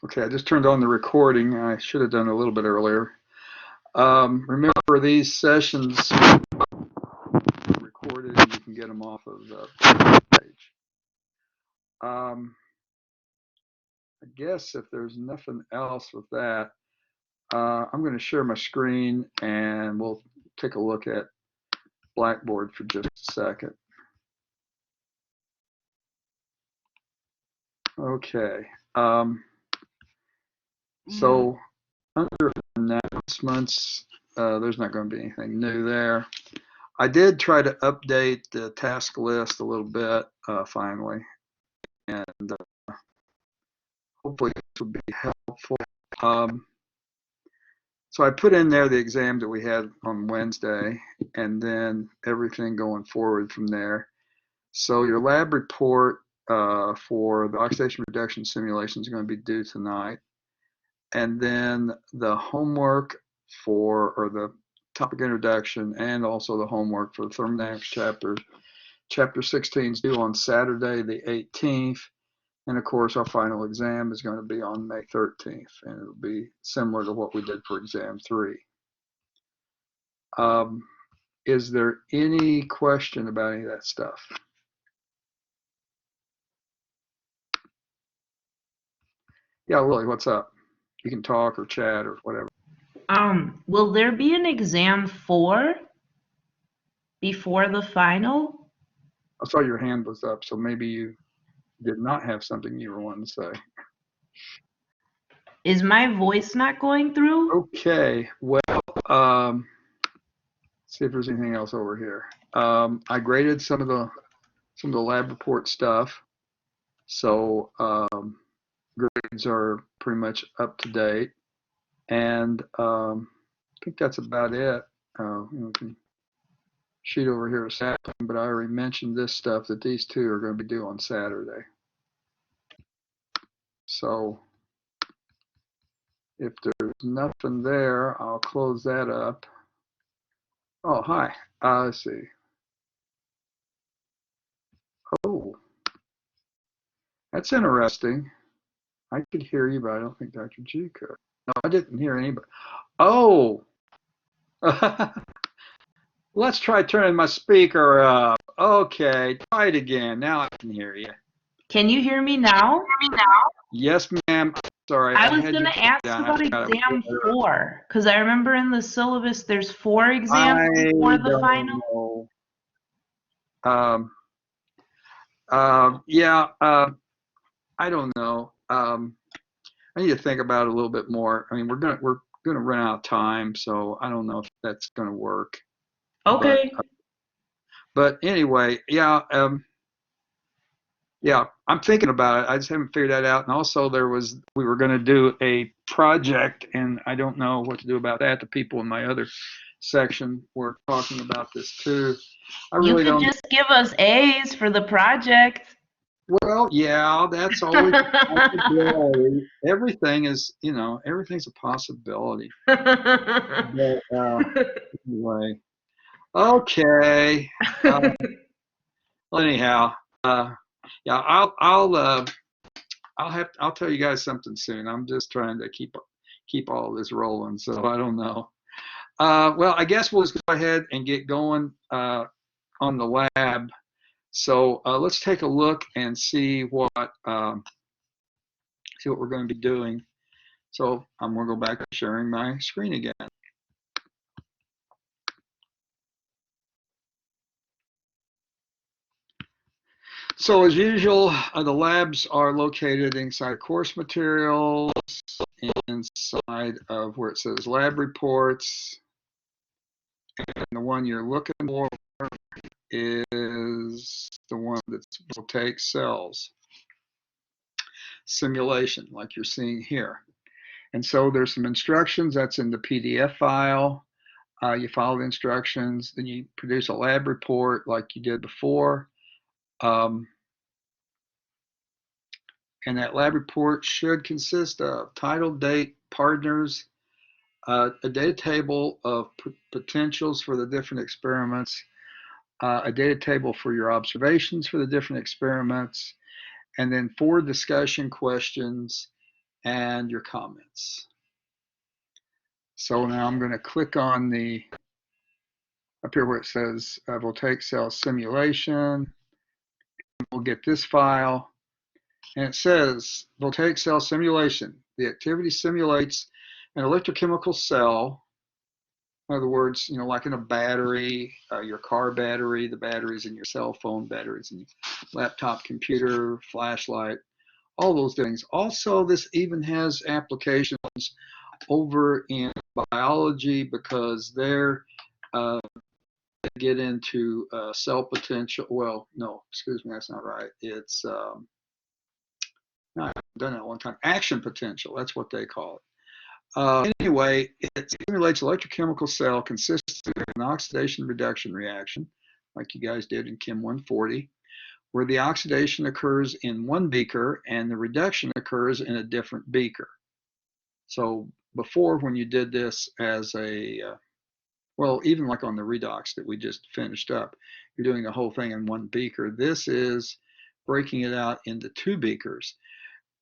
Okay, I just turned on the recording. I should have done it a little bit earlier. Remember, these sessions are recorded and you can get them off of the page. I guess if there's nothing else with that, I'm going to share my screen and we'll take a look at Blackboard for just a second. Okay. So under announcements, there's not going to be anything new there. I did try to update the task list a little bit finally, and hopefully this will be helpful. So I put in there the exam that we had on Wednesday, and then everything going forward from there. So your lab report for the oxidation reduction simulation is going to be due tonight. And then the homework or the topic introduction, and also the homework for the thermodynamics chapter 16 is due on Saturday the 18th. And of course, our final exam is going to be on May 13th, and it'll be similar to what we did for exam 3. Is there any question about any of that stuff? Yeah, Lily, what's up? You can talk or chat or whatever. Will there be an exam 4 before the final? I saw your hand was up, so maybe you did not have something you were wanting to say. Is my voice not going through? Okay, well, see if there's anything else over here. I graded some of the lab report stuff, so grades are pretty much up to date, and I think that's about it. Can shoot over here a Saturday, but I already mentioned this stuff that these two are going to be due on Saturday. So if there's nothing there, I'll close that up. Oh, hi. Let's see. Oh, that's interesting. I could hear you, but I don't think Dr. G could. No, I didn't hear anybody. Oh, let's try turning my speaker up. Okay, try it again. Now I can hear you. Can you hear me now? Yes, ma'am. Sorry, I was had going you to ask down. about exam 4, because I remember in the syllabus there's 4 exams I before the don't final. know. Yeah, I don't know. I need to think about it a little bit more. I mean, we're gonna run out of time, so I don't know if that's gonna work. Okay. But anyway, yeah, yeah, I'm thinking about it. I just haven't figured that out. And also, we were going to do a project, and I don't know what to do about that. The people in my other section were talking about this too. You could just give us A's for the project. Well, yeah, that's always a possibility. Everything is, everything's a possibility. But anyway, okay. Well, anyhow, yeah, I'll tell you guys something soon. I'm just trying to keep all of this rolling, so I don't know. Well, I guess we'll just go ahead and get going on the lab. So let's take a look and see what we're going to be doing. So I'm going to go back to sharing my screen again. So as usual, the labs are located inside course materials, inside of where it says lab reports. And the one you're looking for is the one that will take cells simulation, like you're seeing here. And so there's some instructions that's in the PDF file. You follow the instructions, then you produce a lab report like you did before. And that lab report should consist of title, date, partners, a data table of potentials for the different experiments, a data table for your observations for the different experiments, and then 4 discussion questions and your comments. So now I'm going to click on the, up here where it says voltaic cell simulation. We'll get this file, and it says voltaic cell simulation. The activity simulates an electrochemical cell. In other words, like in a battery, your car battery, the batteries in your cell phone, batteries in your laptop computer, flashlight, all those things. Also, this even has applications over in biology because they're get into cell potential. Well, no, excuse me, that's not right. It's no, I haven't done it one time. Action potential, that's what they call it. Anyway, it simulates electrochemical cell consisting of an oxidation reduction reaction, like you guys did in Chem 140, where the oxidation occurs in one beaker and the reduction occurs in a different beaker. So before, when you did this as a well, even like on the redox that we just finished up, you're doing the whole thing in one beaker. This is breaking it out into two beakers.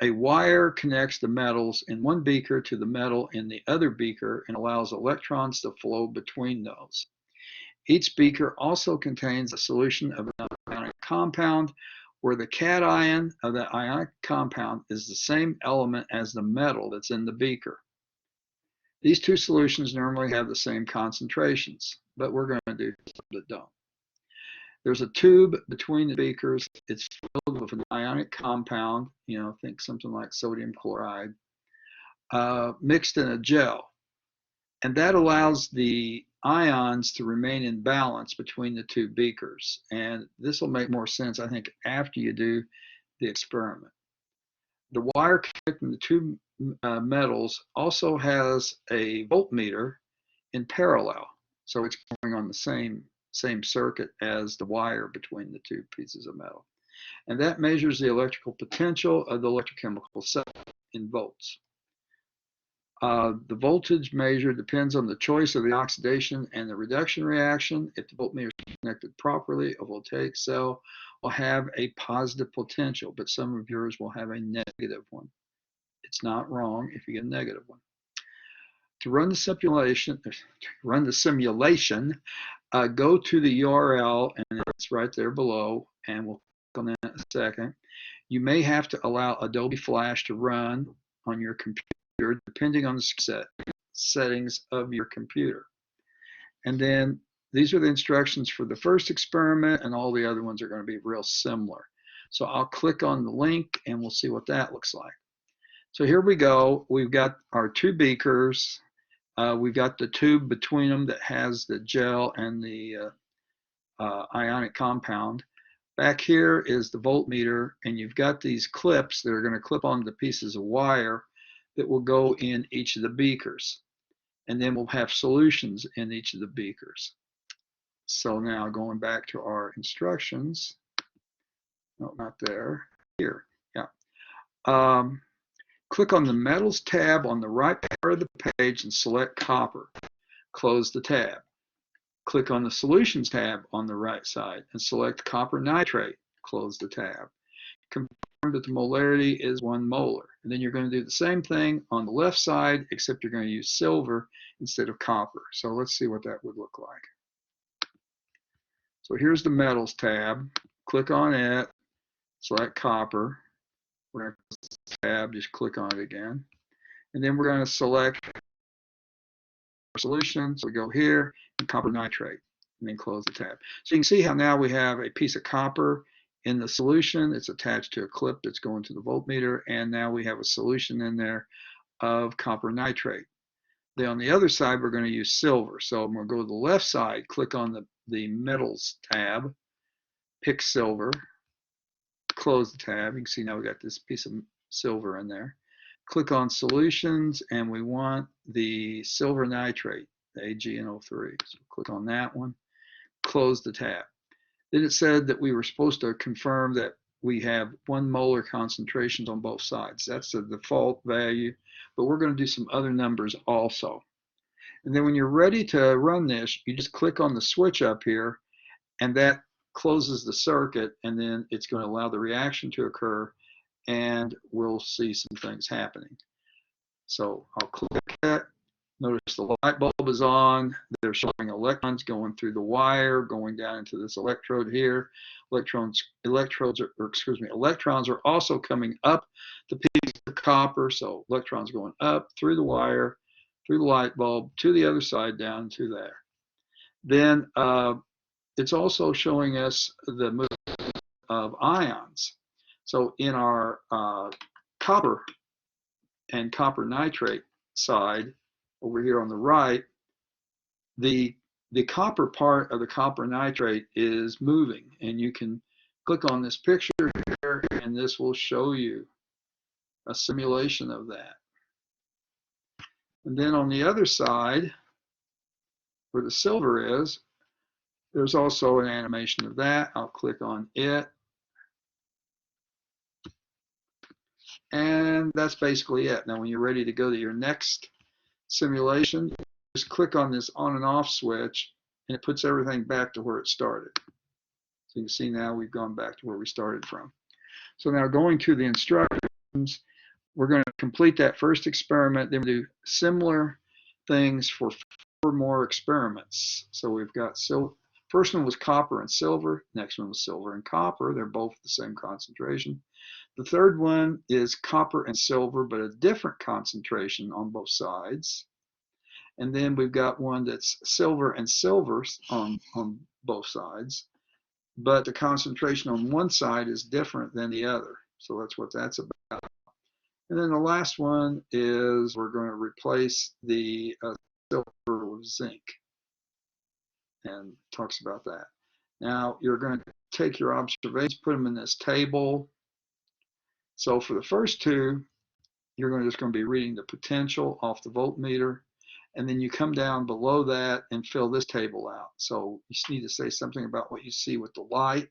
A wire connects the metals in one beaker to the metal in the other beaker and allows electrons to flow between those. Each beaker also contains a solution of an ionic compound where the cation of that ionic compound is the same element as the metal that's in the beaker. These two solutions normally have the same concentrations, but we're going to do some that don't. There's a tube between the beakers. It's filled with an ionic compound, think something like sodium chloride, mixed in a gel. And that allows the ions to remain in balance between the two beakers. And this will make more sense, I think, after you do the experiment. The wire connecting the two metals also has a voltmeter in parallel. So it's going on the same circuit as the wire between the two pieces of metal. And that measures the electrical potential of the electrochemical cell in volts. The voltage measure depends on the choice of the oxidation and the reduction reaction. If the voltmeter is connected properly, a voltaic cell will have a positive potential, but some of yours will have a negative one. It's not wrong if you get a negative one. To run the simulation, go to the URL, and it's right there below, and we'll click on that in a second. You may have to allow Adobe Flash to run on your computer, depending on the settings of your computer. And then these are the instructions for the first experiment, and all the other ones are going to be real similar. So I'll click on the link, and we'll see what that looks like. So here we go. We've got our two beakers. We've got the tube between them that has the gel and the ionic compound. Back here is the voltmeter, and you've got these clips that are going to clip onto the pieces of wire that will go in each of the beakers. And then we'll have solutions in each of the beakers. So now going back to our instructions. No, not there. Here. Yeah. Click on the Metals tab on the right part of the page and select Copper. Close the tab. Click on the Solutions tab on the right side and select Copper Nitrate. Close the tab. Confirm that the molarity is 1 molar. And then you're going to do the same thing on the left side, except you're going to use silver instead of copper. So let's see what that would look like. So here's the Metals tab. Click on it. Select Copper. We're going to close the tab, just click on it again. And then we're going to select our solution. So we go here and copper nitrate, and then close the tab. So you can see how now we have a piece of copper in the solution. It's attached to a clip that's going to the voltmeter, and now we have a solution in there of copper nitrate. Then on the other side, we're going to use silver. So I'm going to go to the left side, click on the Metals tab, pick silver, close the tab. You can see now we got this piece of silver in there. Click on Solutions, and we want the silver nitrate, the AgNO3. So click on that one, close the tab. Then it said that we were supposed to confirm that we have 1 molar concentrations on both sides. That's the default value, but we're going to do some other numbers also. And then when you're ready to run this, you just click on the switch up here, and that closes the circuit, and then it's going to allow the reaction to occur, and we'll see some things happening. So I'll click that. Notice the light bulb is on. They're showing electrons going through the wire, going down into this electrode here. Electrons are also coming up the piece of copper. So electrons going up through the wire, through the light bulb, to the other side, down to there. Then it's also showing us the movement of ions. So in our copper and copper nitrate side, over here on the right, the copper part of the copper nitrate is moving, and you can click on this picture here, and this will show you a simulation of that. And then on the other side, where the silver is, there's also an animation of that. I'll click on it. And that's basically it. Now, when you're ready to go to your next simulation, just click on this on and off switch, and it puts everything back to where it started. So you can see now we've gone back to where we started from. So now going to the instructions, we're going to complete that first experiment, then we'll do similar things for 4 more experiments. So we've got first one was copper and silver, next one was silver and copper. They're both the same concentration. The third one is copper and silver, but a different concentration on both sides. And then we've got one that's silver and silver on both sides, but the concentration on one side is different than the other. So that's what that's about. And then the last one is we're going to replace the silver with zinc, and talks about that. Now you're going to take your observations, put them in this table. So for the first 2, you're just going to be reading the potential off the voltmeter, and then you come down below that and fill this table out. So you need to say something about what you see with the light,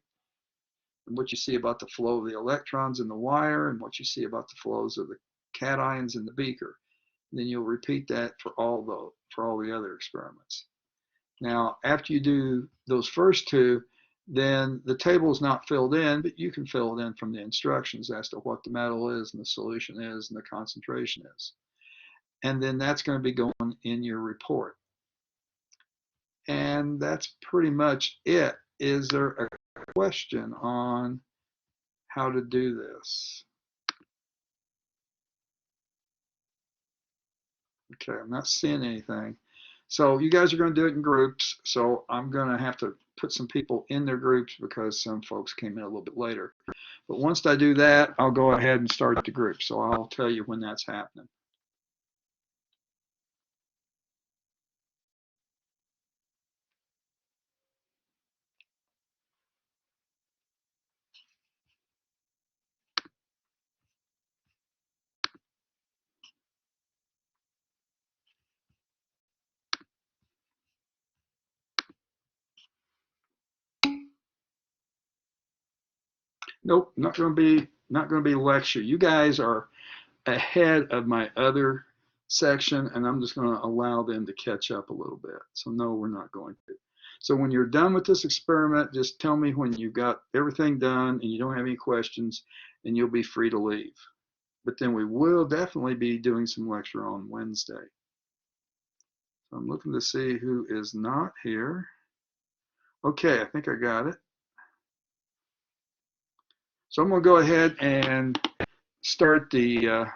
and what you see about the flow of the electrons in the wire, and what you see about the flows of the cations in the beaker. And then you'll repeat that for all the other experiments. Now, after you do those first 2, then the table is not filled in, but you can fill it in from the instructions as to what the metal is and the solution is and the concentration is. And then that's going to be going in your report. And that's pretty much it. Is there a question on how to do this? Okay, I'm not seeing anything. So you guys are going to do it in groups. So I'm going to have to put some people in their groups because some folks came in a little bit later. But once I do that, I'll go ahead and start the group. So I'll tell you when that's happening. Nope, not going to be lecture. You guys are ahead of my other section, and I'm just going to allow them to catch up a little bit. So no, we're not going to. So when you're done with this experiment, just tell me when you've got everything done and you don't have any questions, and you'll be free to leave. But then we will definitely be doing some lecture on Wednesday. So I'm looking to see who is not here. Okay, I think I got it. So I'm going to go ahead and start the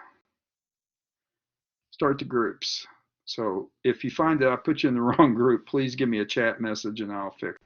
groups. So if you find that I put you in the wrong group, please give me a chat message and I'll fix